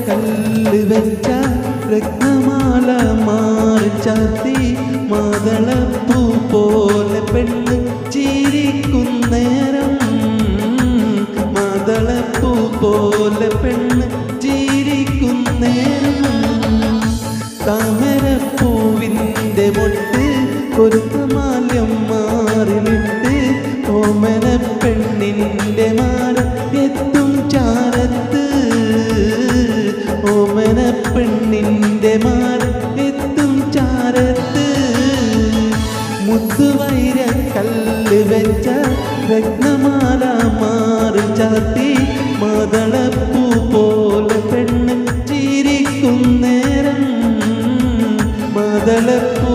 കല്ല് വെച്ച രത്നമാല മാറി ചാത്തി മാതളപ്പൂ പോലെ പെണ്ണ് ചിരിക്കുന്നേരം മാതളപ്പൂ പോലെ പെണ്ണ് ചിരിക്കുന്നേരം താമരപ്പൂവിൻ്റെ മൊട്ട് കൊരുത്തമാല്യം മാറിലിട്ട് ഓമന പെണ്ണിൻ്റെ മാല എത്തും ചാരത്ത് ഓമന പെണ്ണിൻ്റെ മാല എത്തും ചാരത്ത് മുത്തുവൈര കല്ല് വെച്ച രത്നമാല മാറി ചാത്തി മാതളപ്പൂ പോലെ പെണ്ണ് ചിരിക്കുന്നേരം മാതളപ്പൂ